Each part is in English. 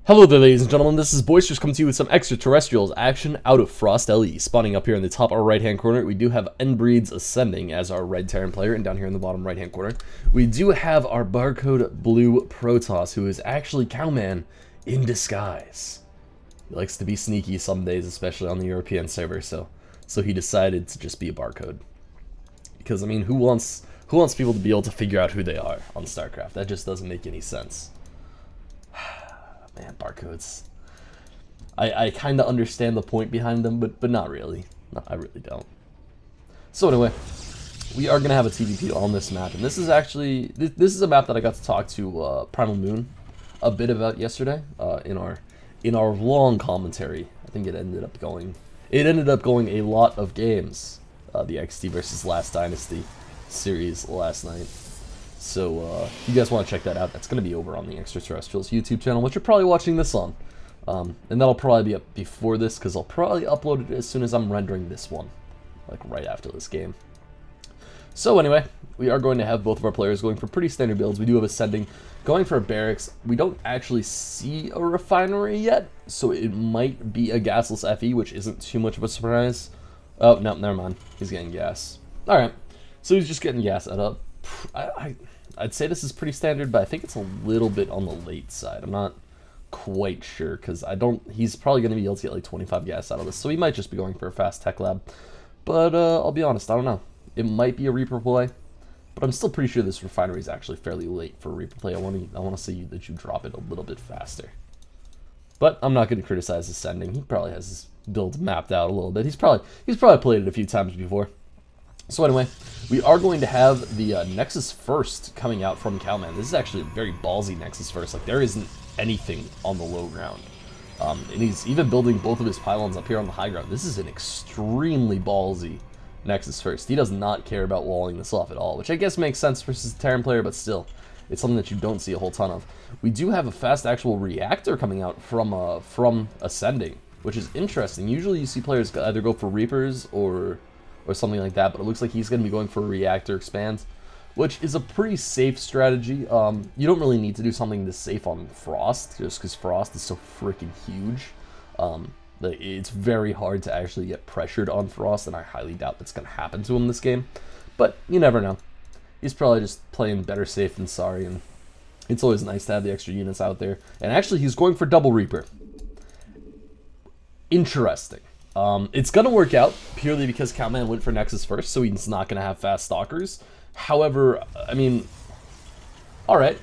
Hello there, ladies and gentlemen, this is Boisterous coming to you with some extraterrestrials action out of Frost LE. Spawning up here in the top right hand corner, we do have Endbreeds Ascending as our red Terran player, and down here in the bottom right hand corner, we do have our barcode blue Protoss, who is actually Cowman in disguise. He likes to be sneaky some days, especially on the European server, so he decided to just be a barcode. Because, I mean, who wants people to be able to figure out who they are on StarCraft? That just doesn't make any sense. Man, barcodes. I kind of understand the point behind them, but not really. No, I really don't. So anyway, we are going to have a TVP on this map, and this is actually, this is a map that I got to talk to Primal Moon a bit about yesterday in our long commentary. I think it ended up going a lot of games, the XD versus Last Dynasty series last night. So, if you guys want to check that out, that's going to be over on the Extraterrestrials YouTube channel, which you're probably watching this on. And that'll probably be up before this, because I'll probably upload it as soon as I'm rendering this one, like right after this game. So anyway, we are going to have both of our players going for pretty standard builds. We do have Ascending, going for a Barracks. We don't actually see a Refinery yet, so it might be a Gasless FE, which isn't too much of a surprise. Oh, no, never mind. He's getting gas. Alright, so he's just getting gas at up. I'd say this is pretty standard, but I think it's a little bit on the late side. I'm not quite sure, because he's probably going to be able to get like 25 gas out of this, so he might just be going for a fast tech lab. But I'll be honest, I don't know. It might be a Reaper play, but I'm still pretty sure this Refinery is actually fairly late for a Reaper play. I want to see that you drop it a little bit faster. But I'm not going to criticize Ascending. He probably has his build mapped out a little bit. He's probably played it a few times before. So anyway, we are going to have the Nexus First coming out from Cowman. This is actually a very ballsy Nexus First. Like, there isn't anything on the low ground. And he's even building both of his pylons up here on the high ground. This is an extremely ballsy Nexus First. He does not care about walling this off at all, which I guess makes sense versus a Terran player, but still, it's something that you don't see a whole ton of. We do have a fast actual reactor coming out from Ascending, which is interesting. Usually you see players either go for Reapers or something like that, but it looks like he's going to be going for a reactor expand, which is a pretty safe strategy. You don't really need to do something this safe on Frost, just because Frost is so freaking huge. It's very hard to actually get pressured on Frost, and I highly doubt that's going to happen to him this game, but you never know. He's probably just playing better safe than sorry, and it's always nice to have the extra units out there. And actually, he's going for double Reaper. Interesting. It's going to work out purely because Cowman went for Nexus First, so he's not going to have fast Stalkers. However, I mean, alright.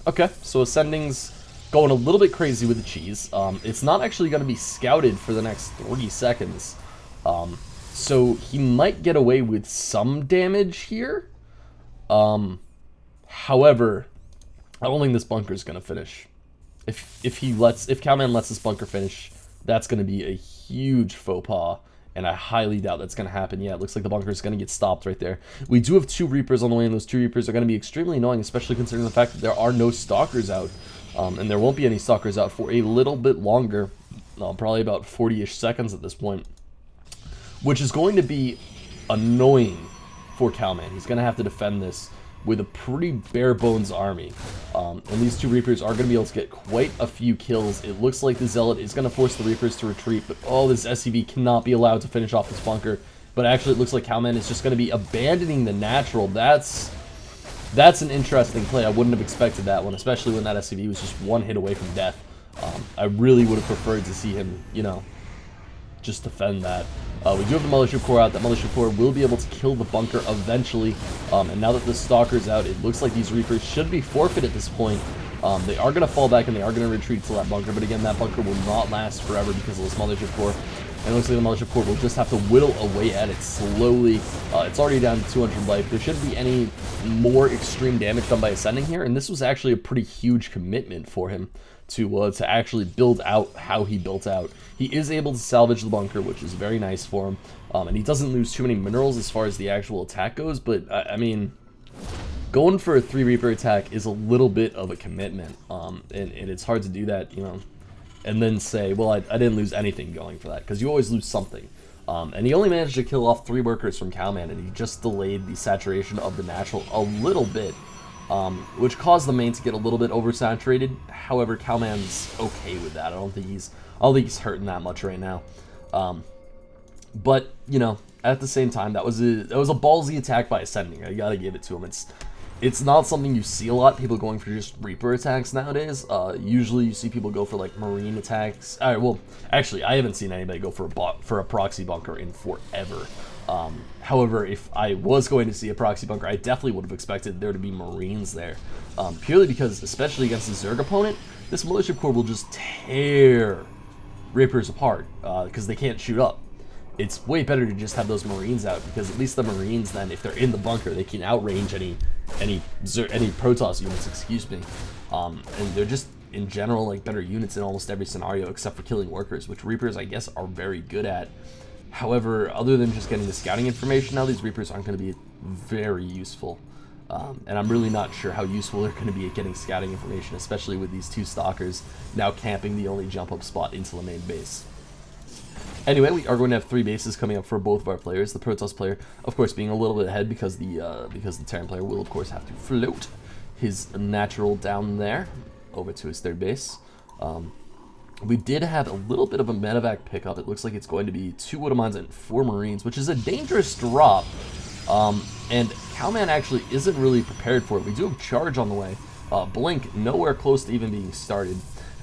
Okay, so Ascending's going a little bit crazy with the cheese. It's not actually going to be scouted for the next 30 seconds. So he might get away with some damage here. However, I don't think this bunker's going to finish. If Cowman lets this bunker finish, that's going to be a huge faux pas, and I highly doubt that's going to happen. Yeah, it looks like the bunker is going to get stopped right there. We do have 2 Reapers on the way, and those 2 Reapers are going to be extremely annoying, especially considering the fact that there are no Stalkers out, and there won't be any Stalkers out for a little bit longer, probably about 40-ish seconds at this point, which is going to be annoying for Cowman. He's going to have to defend this with a pretty bare-bones army. And these 2 Reapers are going to be able to get quite a few kills. It looks like the Zealot is going to force the Reapers to retreat, but this SCV cannot be allowed to finish off this bunker. But actually, it looks like Cowman is just going to be abandoning the natural. That's an interesting play. I wouldn't have expected that one, especially when that SCV was just 1 hit away from death. I really would have preferred to see him, you know, just defend that. We do have the Mothership Core out. That Mothership Core will be able to kill the bunker eventually. And now that the Stalker's out, it looks like these Reapers should be forfeit at this point. They are going to fall back and they are going to retreat to that bunker. But again, that bunker will not last forever because of this Mothership Core. And it looks like the Mothership Core will just have to whittle away at it slowly. It's already down to 200 life. There shouldn't be any more extreme damage done by Ascending here. And this was actually a pretty huge commitment for him to actually build out how he built out. He is able to salvage the bunker, which is very nice for him. And he doesn't lose too many minerals as far as the actual attack goes. But, I mean, going for a 3 Reaper attack is a little bit of a commitment. And it's hard to do that, you know, and then say, well, I didn't lose anything going for that, because you always lose something. And he only managed to kill off 3 workers from Cowman, and he just delayed the saturation of the natural a little bit. which caused the main to get a little bit oversaturated. However, Cowman's okay with that. I don't think he's hurting that much right now. But you know, at the same time, that was a ballsy attack by Ascending. I gotta give it to him. It's not something you see a lot. People going for just Reaper attacks nowadays. Usually, you see people go for like Marine attacks. All right, well, actually, I haven't seen anybody go for a proxy bunker in forever. However, if I was going to see a proxy bunker, I definitely would have expected there to be Marines there. Purely because, especially against the Zerg opponent, this Militia Corps will just tear Reapers apart because they can't shoot up. It's way better to just have those Marines out, because at least the Marines then, if they're in the bunker, they can outrange any Protoss units, excuse me. And they're just, in general, like better units in almost every scenario except for killing workers, which Reapers, I guess, are very good at. However, other than just getting the scouting information now, these Reapers aren't going to be very useful. And I'm really not sure how useful they're going to be at getting scouting information, especially with these two Stalkers now camping the only jump-up spot into the main base. Anyway, we are going to have 3 bases coming up for both of our players. The Protoss player, of course, being a little bit ahead because the Terran player will, of course, have to float his natural down there over to his 3rd base. We did have a little bit of a medevac pickup. It looks like it's going to be 2 Widow Mines and 4 Marines, which is a dangerous drop. And Cowman actually isn't really prepared for it. We do have Charge on the way. Blink, nowhere close to even being started.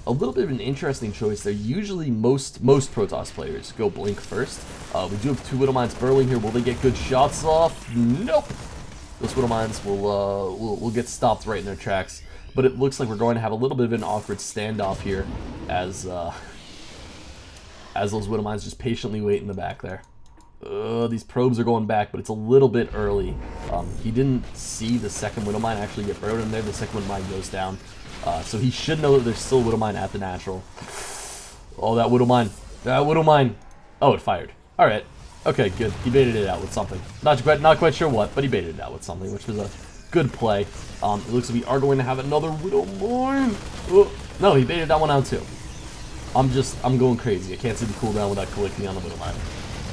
A little bit of an interesting choice there. Usually most Protoss players go Blink first. We do have 2 Widow Mines burrowing here. Will they get good shots off? Nope. Those Widow Mines will get stopped right in their tracks. But it looks like we're going to have a little bit of an awkward standoff here as those Widow Mines just patiently wait in the back there. These probes are going back, but it's a little bit early. He didn't see the 2nd Widow Mine actually get burrowed in there. The 2nd Widow Mine goes down. So he should know that there's still Widow Mine at the natural. Oh, that Widow Mine. That Widow Mine. Oh, it fired. Alright. Okay, good. He baited it out with something. Not quite sure what, but he baited it out with something, which was a good play. It looks like we are going to have another Widow Mine. Oh, no, he baited that one out too. I'm going crazy. I can't see the cooldown without clicking on the Widow Mine.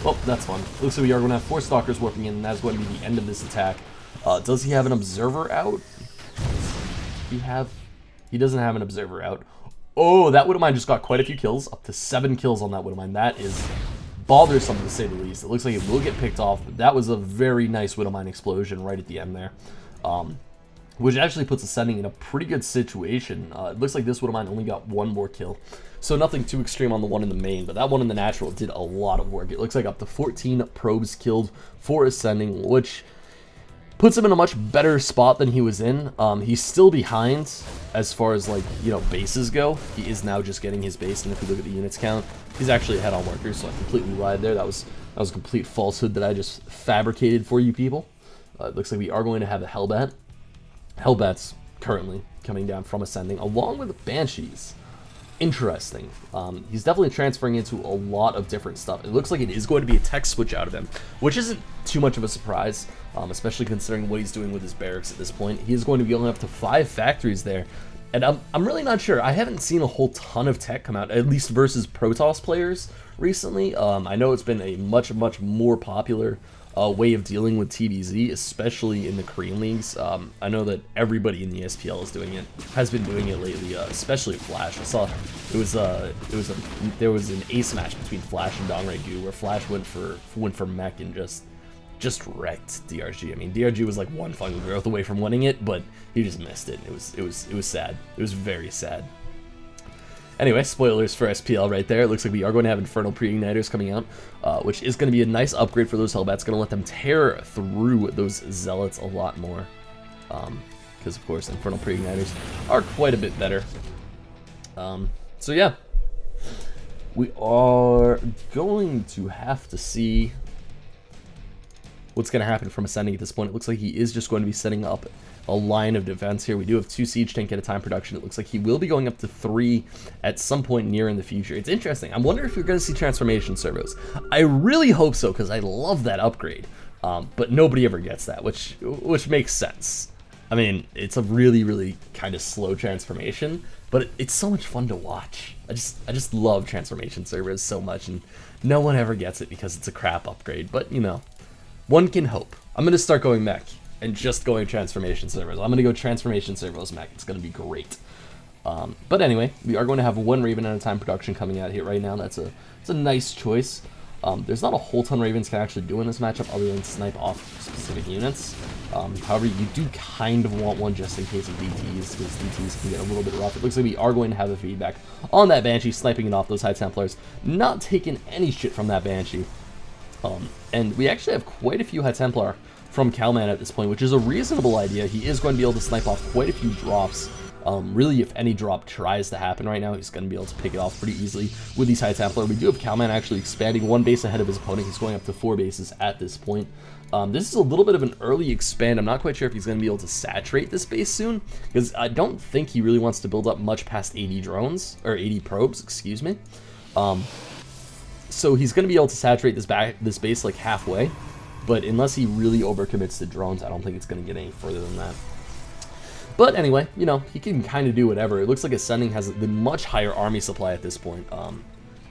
Well, that's fun. Looks like we are going to have 4 Stalkers warping in, and that's going to be the end of this attack. Does he have an Observer out? He doesn't have an Observer out. Oh, that Widow Mine just got quite a few kills. Up to 7 kills on that Widow Mine. That is bothersome to say the least. It looks like it will get picked off, but that was a very nice Widow Mine explosion right at the end there. Which actually puts Ascending in a pretty good situation. It looks like this Widow Mine only got 1 more kill. So nothing too extreme on the one in the main, but that one in the natural did a lot of work. It looks like up to 14 probes killed for Ascending, which puts him in a much better spot than he was in. He's still behind as far as, like, you know, bases go. He is now just getting his base, and if we look at the units count, he's actually ahead on workers, so I completely lied there. That was a complete falsehood that I just fabricated for you people. It looks like we are going to have a Hellbat. Hellbat's currently coming down from Ascending, along with Banshees. Interesting. He's definitely transferring into a lot of different stuff. It looks like it is going to be a tech switch out of him, which isn't too much of a surprise, especially considering what he's doing with his barracks at this point. He is going to be going up to 5 factories there, and I'm really not sure. I haven't seen a whole ton of tech come out, at least versus Protoss players recently. I know it's been a much more popular way of dealing with TDZ, especially in the Korean leagues. I know that everybody in the SPL is doing it, has been doing it lately, especially Flash. I saw there was an ace match between Flash and Dongray-gu where Flash went for mech and just wrecked DRG. I mean, DRG was like 1 fucking growth away from winning it, but he just missed it. It was sad. It was very sad. Anyway, spoilers for SPL right there. It looks like we are going to have Infernal Pre-Igniters coming out, which is going to be a nice upgrade for those Hellbats. Going to let them tear through those Zealots a lot more. Because, of course, Infernal Pre-Igniters are quite a bit better. So, yeah. We are going to have to see what's going to happen from Ascending at this point. It looks like he is just going to be setting up a line of defense here. We do have 2 siege tank at a time production. It looks like he will be going up to 3 at some point near in the future. It's interesting. I wonder if you're going to see transformation servos. I really hope so, because I love that upgrade. But nobody ever gets that, which makes sense. I mean, it's a really kind of slow transformation, but it's so much fun to watch. I just love transformation servos so much, and no one ever gets it because it's a crap upgrade. But you know, one can hope. I'm gonna start going mech. and just going transformation servos. I'm going to go transformation servos mech. It's going to be great. But anyway, we are going to have one Raven at a time production coming out here right now. It's a nice choice. There's not a whole ton Ravens can actually do in this matchup other than snipe off specific units. However, you do kind of want one just in case of DTs, because DTs can get a little bit rough. It looks like we are going to have a feedback on that Banshee, sniping it off those High Templars, not taking any shit from that Banshee. And we actually have quite a few High Templar from Cowman at this point, which is a reasonable idea. He is going to be able to snipe off quite a few drops. Really, if any drop tries to happen right now, he's going to be able to pick it off pretty easily with these High Templar. We do have Cowman actually expanding one base ahead of his opponent. He's going up to 4 bases at this point. This is a little bit of an early expand. I'm not quite sure if he's going to be able to saturate this base soon, because I don't think he really wants to build up much past 80 drones, or 80 probes, excuse me. So he's going to be able to saturate this base like halfway, but unless he really overcommits to drones, I don't think it's going to get any further than that. But anyway, you know, he can kind of do whatever. It looks like Ascending has the much higher army supply at this point.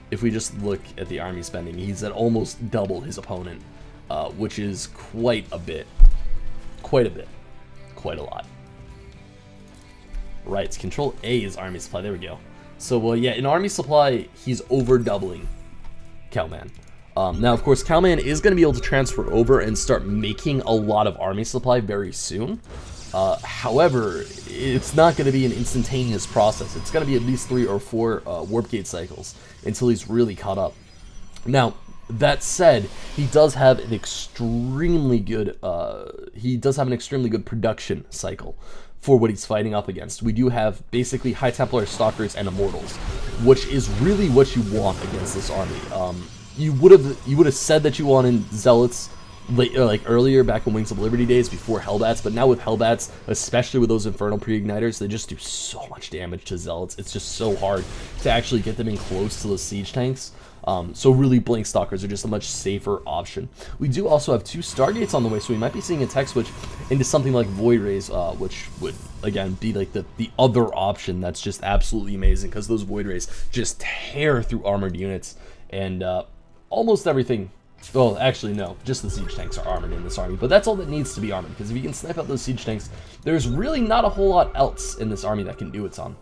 If we just look at the army spending, he's at almost double his opponent, which is quite a bit. Quite a lot. Right, it's Control A is army supply. There we go. So, yeah, in army supply, he's over doubling Cowman. Now, of course, Cowman is going to be able to transfer over and start making a lot of army supply very soon. However, it's not going to be an instantaneous process. It's going to be at least 3 or 4 warp gate cycles until he's really caught up. Now, that said, he does have an extremely good production cycle for what he's fighting up against. We do have basically High Templar, Stalkers, and Immortals, which is really what you want against this army. You would have said that you wanted Zealots like earlier, back in Wings of Liberty days, before Hellbats, but now with Hellbats, especially with those Infernal Pre-Igniters, they just do so much damage to Zealots. It's just so hard to actually get them in close to the siege tanks. So really, Blink Stalkers are just a much safer option. We do also have 2 Stargates on the way, so we might be seeing a tech switch into something like Void Rays, which would, again, be like the other option that's just absolutely amazing, because those Void Rays just tear through armored units, and almost everything. Well, actually, no. Just the siege tanks are armored in this army, but that's all that needs to be armored, because if you can snipe out those siege tanks, there's really not a whole lot else in this army that can do its on.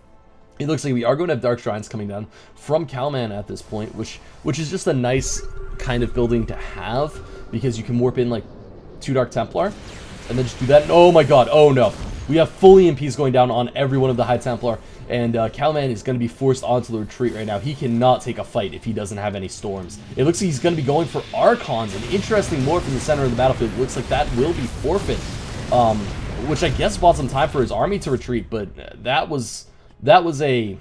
It looks like we are going to have Dark Shrines coming down from Cowman at this point, which is just a nice kind of building to have, because you can warp in like 2 Dark Templar, and then just do that, and oh my god, oh no. We have full EMPs going down on every one of the High Templar, and Cowman is going to be forced onto the retreat right now. He cannot take a fight if he doesn't have any storms. It looks like he's going to be going for Archons, an interesting morph in the center of the battlefield. It looks like that will be forfeit, which I guess bought some time for his army to retreat, but that was a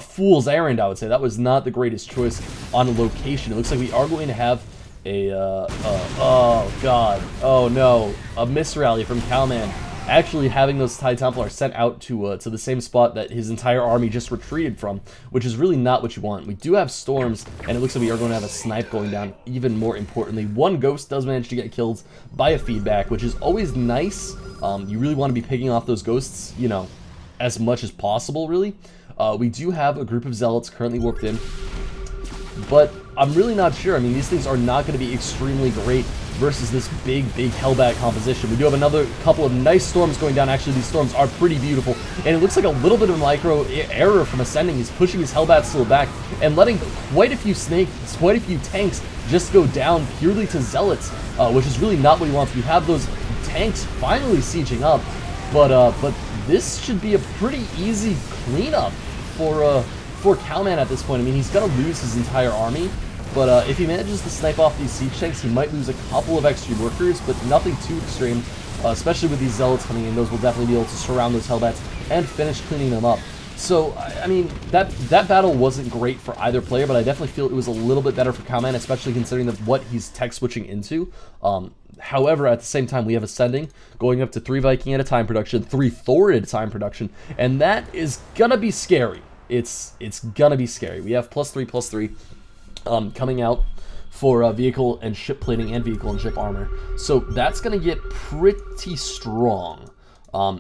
fool's errand, I would say. That was not the greatest choice on location. It looks like we are going to have oh god, oh no, a misrally from Cowman, actually having those High Templar sent out to the same spot that his entire army just retreated from, which is really not what you want. We do have storms, and it looks like we are going to have a snipe going down. Even more importantly, 1 ghost does manage to get killed by a feedback, which is always nice. You really want to be picking off those ghosts, you know, as much as possible, really. We do have a group of Zealots currently warped in, but I'm really not sure. I mean, these things are not going to be extremely great versus this big Hellbat composition. We do have another couple of nice storms going down. Actually, these storms are pretty beautiful, and it looks like a little bit of a micro error from Ascending. He's pushing his Hellbats to the back and letting quite a few snakes, quite a few tanks just go down purely to Zealots, which is really not what he wants. We have those tanks finally sieging up, but this should be a pretty easy cleanup for Cowman at this point. I mean, he's going to lose his entire army, but if he manages to snipe off these siege tanks, he might lose a couple of extra workers, but nothing too extreme, especially with these Zealots coming in. Those will definitely be able to surround those Hellbats and finish cleaning them up. So, I mean, that battle wasn't great for either player, but I definitely feel it was a little bit better for Cowman, especially considering what he's tech switching into. However, at the same time, we have Ascending going up to 3 Viking at a time production, 3 Thor at a time production, and that is gonna be scary. It's gonna be scary. We have +3/+3 coming out for vehicle and ship plating and vehicle and ship armor, so that's gonna get pretty strong.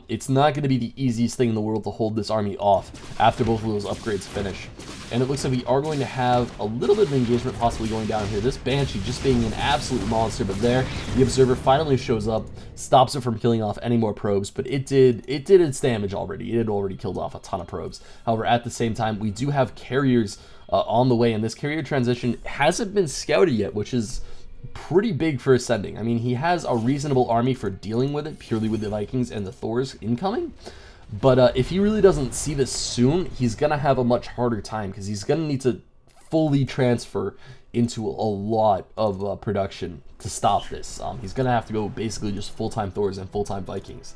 It's not going to be the easiest thing in the world to hold this army off after both of those upgrades finish. And it looks like we are going to have a little bit of engagement possibly going down here. This Banshee just being an absolute monster, but there, the Observer finally shows up, stops it from killing off any more probes, but it did its damage already. It had already killed off a ton of probes. However, at the same time, we do have carriers on the way, and this carrier transition hasn't been scouted yet, which is pretty big for ascending. I mean, he has a reasonable army for dealing with it, purely with the Vikings and the Thors incoming. But if he really doesn't see this soon, he's going to have a much harder time, because he's going to need to fully transfer into a lot of production to stop this. He's going to have to go basically just full-time Thors and full-time Vikings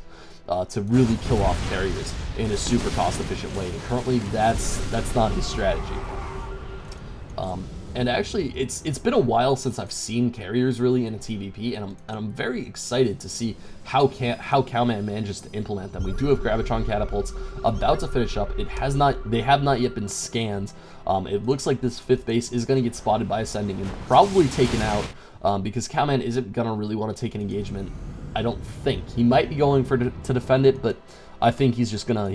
to really kill off carriers in a super cost-efficient way. And currently, that's not his strategy. And actually, it's been a while since I've seen carriers really in a TVP, and I'm very excited to see how Cowman manages to implement them. We do have Gravitron catapults about to finish up. They have not yet been scanned. It looks like this 5th base is going to get spotted by ascending and probably taken out because Cowman isn't going to really want to take an engagement. I don't think he might be going to defend it, but I think he's just gonna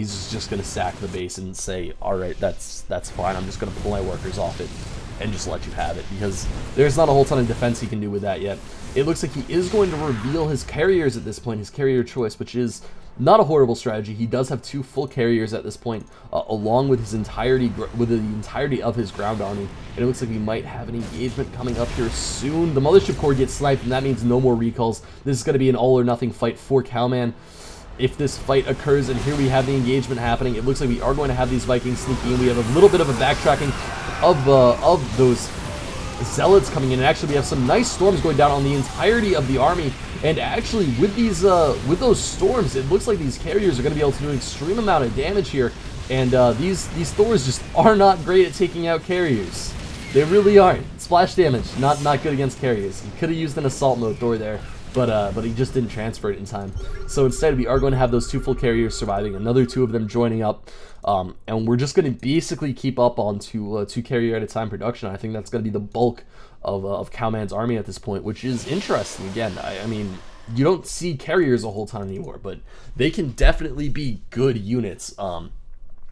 sack the base and say, all right, that's fine. I'm just gonna pull my workers off it and just let you have it, because there's not a whole ton of defense he can do with that yet. It looks like he is going to reveal his carriers at this point, his carrier choice, which is not a horrible strategy. He does have 2 full carriers at this point, along with the entirety of his ground army. And it looks like we might have an engagement coming up here soon. The mothership core gets sniped, and that means no more recalls. This is going to be an all or nothing fight for Cowman. If this fight occurs, and here we have the engagement happening, it looks like we are going to have these Vikings sneaking in. We have a little bit of a backtracking of those zealots coming in, and actually we have some nice storms going down on the entirety of the army. And actually with those storms, it looks like these carriers are going to be able to do an extreme amount of damage here. And these Thors just are not great at taking out carriers. They really aren't. Splash damage, not good against carriers. He could have used an assault mode Thor there, but he just didn't transfer it in time. So instead, we are going to have those 2 full carriers surviving, another 2 of them joining up, and we're just going to basically keep up on 2 carrier at a time production. I think that's going to be the bulk of Cowman's army at this point, which is interesting. Again, I mean, you don't see carriers a whole ton anymore, but they can definitely be good units.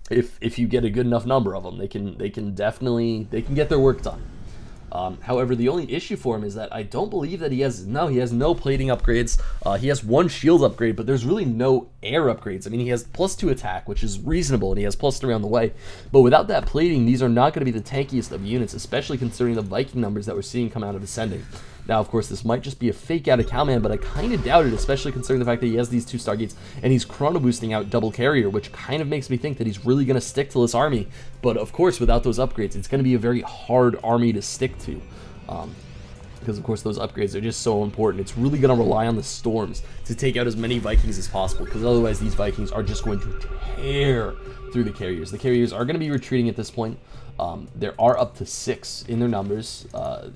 If you get a good enough number of them, they can get their work done. However, the only issue for him is that I don't believe that he has no plating upgrades. He has 1 shield upgrade, but there's really no air upgrades. I mean, he has +2 attack, which is reasonable, and he has +3 on the way. But without that plating, these are not going to be the tankiest of units, especially considering the Viking numbers that we're seeing come out of Ascending. Now, of course, this might just be a fake out of Cowman, but I kind of doubt it, especially considering the fact that he has these 2 Stargates, and he's chrono boosting out double carrier, which kind of makes me think that he's really going to stick to this army. But of course, without those upgrades, it's going to be a very hard army to stick to. Because of course those upgrades are just so important. It's really going to rely on the storms to take out as many Vikings as possible, because otherwise these Vikings are just going to tear through the carriers. The carriers are going to be retreating at this point. There are up to 6 in their numbers.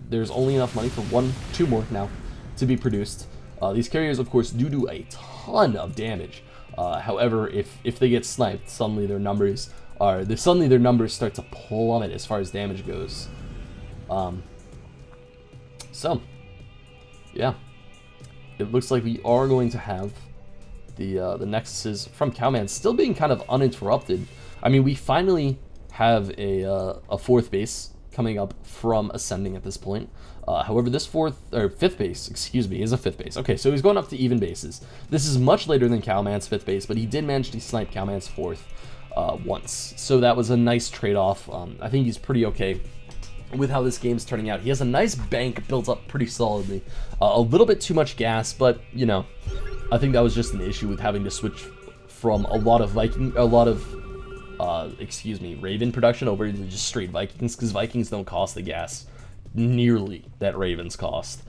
There's only enough money for 2 more now to be produced. These carriers, of course, do a ton of damage. However, if they get sniped, suddenly their numbers start to plummet as far as damage goes. So, yeah, it looks like we are going to have the Nexuses from Cowman still being kind of uninterrupted. I mean, we finally have a 4th base coming up from Ascending at this point. However, this 5th base, excuse me, is a 5th base. Okay, so he's going up to even bases. This is much later than Cowman's 5th base, but he did manage to snipe Cowman's 4th once. So that was a nice trade-off. I think he's pretty okay with how this game's turning out. He has a nice bank built up pretty solidly. A little bit too much gas, but, you know, I think that was just an issue with having to switch from a lot of Raven production over to just straight Vikings, because Vikings don't cost the gas nearly that Ravens cost.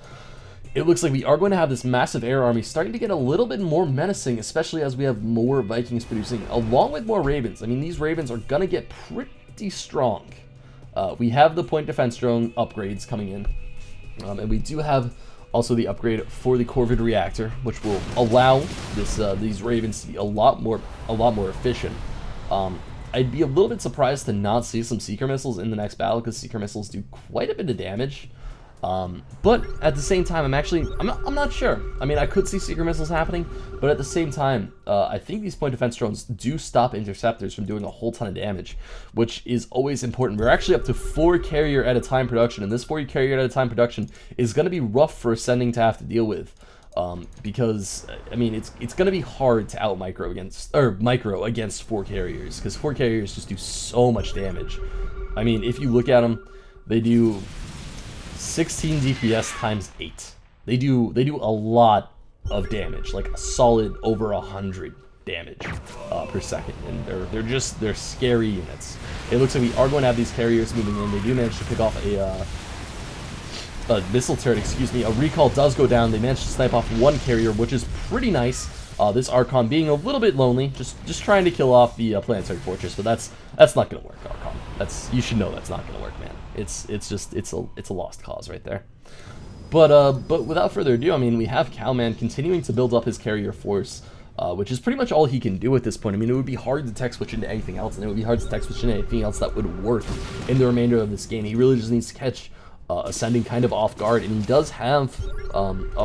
It looks like we are going to have this massive air army starting to get a little bit more menacing, especially as we have more Vikings producing, along with more Ravens. I mean, these Ravens are going to get pretty strong. We have the point defense drone upgrades coming in, and we do have also the upgrade for the Corvid reactor, which will allow these Ravens to be a lot more efficient. I'd be a little bit surprised to not see some Seeker missiles in the next battle, because Seeker missiles do quite a bit of damage. But at the same time, I'm not sure. I mean, I could see Seeker Missiles happening, but at the same time, I think these point defense drones do stop interceptors from doing a whole ton of damage, which is always important. We're actually up to 4 carrier at a time production, and this 4 carrier at a time production is going to be rough for Ascending to have to deal with. Because I mean it's gonna be hard to out micro against 4 carriers, because 4 carriers just do so much damage. I mean, if you look at them, they do 16 DPS times 8. They do a lot of damage, like a solid over 100 damage per second, and they're scary units. It looks like we are going to have these carriers moving in. They do manage to pick off a missile turret, excuse me. A recall does go down. They managed to snipe off 1 carrier, which is pretty nice. This Archon being a little bit lonely, just trying to kill off the planetary fortress, but that's not gonna work, Archon. You should know that's not gonna work, man. It's a lost cause right there. But without further ado, I mean, we have Cowman continuing to build up his carrier force, which is pretty much all he can do at this point. I mean, it would be hard to tech switch into anything else, and it would be hard to tech switch into anything else that would work in the remainder of this game. He really just needs to catch Ascending kind of off guard, and he does have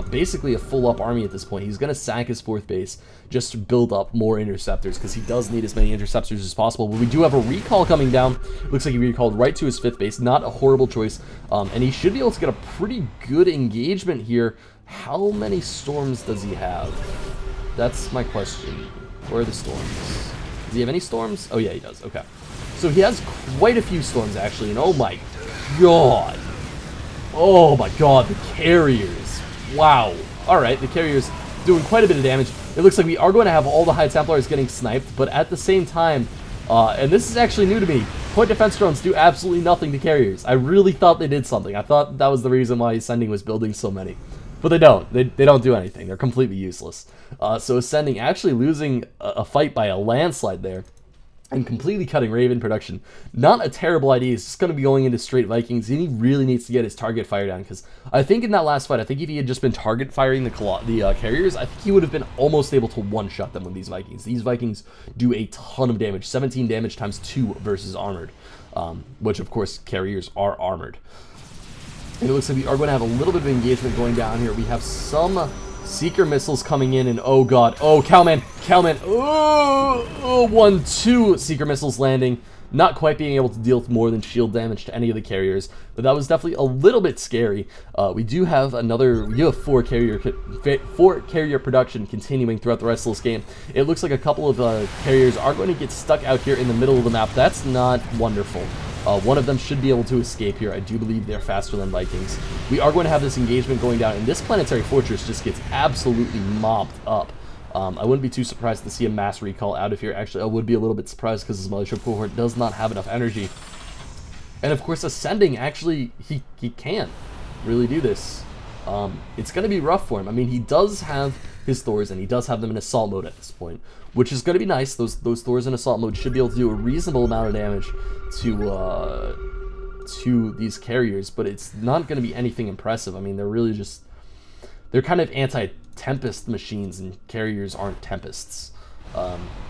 basically a full up army at this point. He's going to sack his 4th base just to build up more interceptors, because he does need as many interceptors as possible. But we do have a recall coming down. Looks like he recalled right to his 5th base. Not a horrible choice, and he should be able to get a pretty good engagement here. How many storms does he have? That's my question. Where are the storms? Does he have any storms? Oh yeah, he does. Okay, so he has quite a few storms actually, and oh my god. Oh my god, the carriers. Wow. Alright, the carriers doing quite a bit of damage. It looks like we are going to have all the High Templars getting sniped, but at the same time, and this is actually new to me, point defense drones do absolutely nothing to carriers. I really thought they did something. I thought that was the reason why Ascending was building so many. But they don't. They don't do anything. They're completely useless. So Ascending actually losing a fight by a landslide there, and completely cutting Raven production. Not a terrible idea. He's just going to be going into straight Vikings, and he really needs to get his target fire down, because I think in that last fight, I think if he had just been target firing the carriers, I think he would have been almost able to one-shot them with these Vikings. These Vikings do a ton of damage, 17 damage times 2 versus armored, which of course carriers are armored. And it looks like we are going to have a little bit of engagement going down here. We have some Seeker missiles coming in, and oh god, oh Cowman, oh 1-2 Seeker missiles landing, not quite being able to deal more than shield damage to any of the carriers, but that was definitely a little bit scary. We do have 4 carrier production continuing throughout the rest of this game. It looks like a couple of carriers are going to get stuck out here in the middle of the map. That's not wonderful. One of them should be able to escape here. I do believe they're faster than Vikings. We are going to have this engagement going down, and this planetary fortress just gets absolutely mopped up. I wouldn't be too surprised to see a mass recall out of here. Actually, I would be a little bit surprised, because his mothership cohort does not have enough energy. And of course, Ascending, actually, he can really do this. It's going to be rough for him. I mean, he does have his Thors, and he does have them in assault mode at this point, which is going to be nice. Those Thors in assault mode should be able to do a reasonable amount of damage to these carriers, but it's not going to be anything impressive. I mean, they're kind of anti-Tempest machines, and carriers aren't Tempests,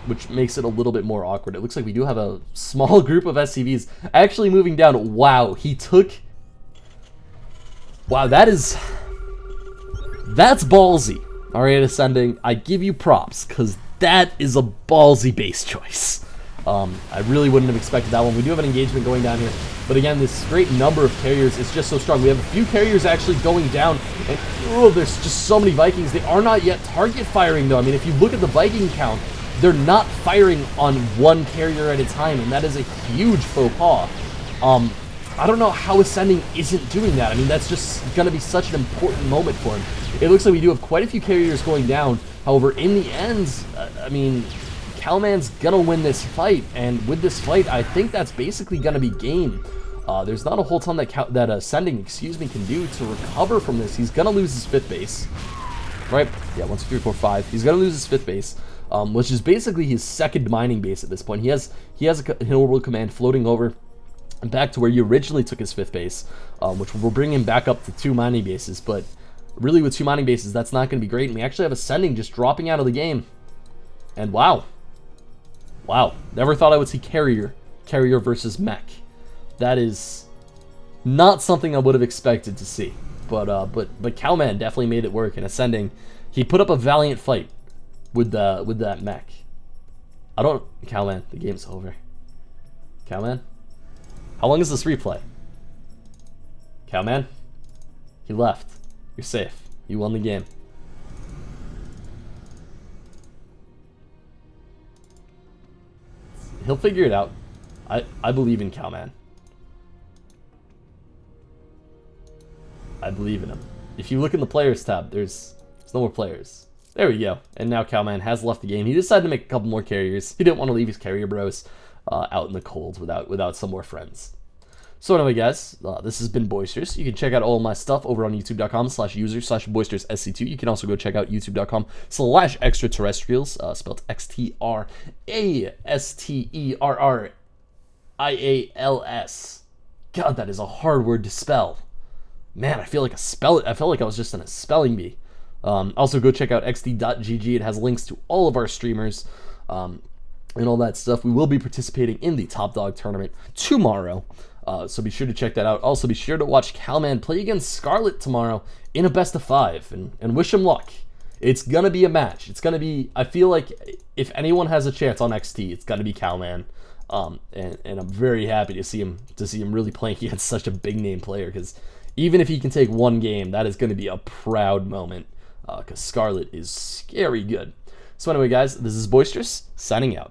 which makes it a little bit more awkward. It looks like we do have a small group of SCVs actually moving down. Wow, wow, that's ballsy. All right, Ascending, I give you props, because that is a ballsy base choice. I really wouldn't have expected that one. We do have an engagement going down here, but again, this great number of carriers is just so strong. We have a few carriers actually going down, and oh, there's just so many Vikings. They are not yet target firing, though. I mean, if you look at the Viking count, they're not firing on 1 carrier at a time, and that is a huge faux pas. I don't know how Ascending isn't doing that. I mean, that's just going to be such an important moment for him. It looks like we do have quite a few carriers going down. However, in the end, I mean, Cowman's going to win this fight. And with this fight, I think that's basically going to be game. There's not a whole ton that Ascending, can do to recover from this. He's going to lose his 5th base. Right? Yeah, 1, 2, 3, 4, 5. He's going to lose his 5th base, which is basically his 2nd mining base at this point. He has an orbital command floating over back to where you originally took his 5th base, which will bring him back up to 2 mining bases. But really, with 2 mining bases, that's not going to be great. And we actually have Ascending just dropping out of the game. And wow, never thought I would see carrier versus mech. That is Not something I would have expected to see. But Cowman definitely made it work in ascending. He put up a valiant fight with that mech. Cowman, the game's over. Cowman? How long is this replay? Cowman? He left. You're safe. You won the game. He'll figure it out. I believe in Cowman. I believe in him. If you look in the players tab, there's no more players. There we go. And now Cowman has left the game. He decided to make a couple more carriers. He didn't want to leave his carrier bros out in the cold without some more friends. So anyway, guys, this has been Boisters. You can check out all of my stuff over on youtube.com/user/boisterssc2. You can also go check out youtube.com/extraterrestrials, spelled XTRASTERRIALS. God, that is a hard word to spell. Man, I felt like I was just in a spelling bee. Also, go check out xt.gg. It has links to all of our streamers and all that stuff. We will be participating in the Top Dog tournament tomorrow, so be sure to check that out. Also, be sure to watch Cowman play against Scarlet tomorrow in a best of 5, and wish him luck. It's gonna be a match. It's gonna be. I feel like if anyone has a chance on XT, it's gonna be Cowman. And I'm very happy to see him really playing against such a big name player, because even if he can take one game, that is going to be a proud moment, because Scarlet is scary good. So anyway, guys, this is Boisterous, signing out.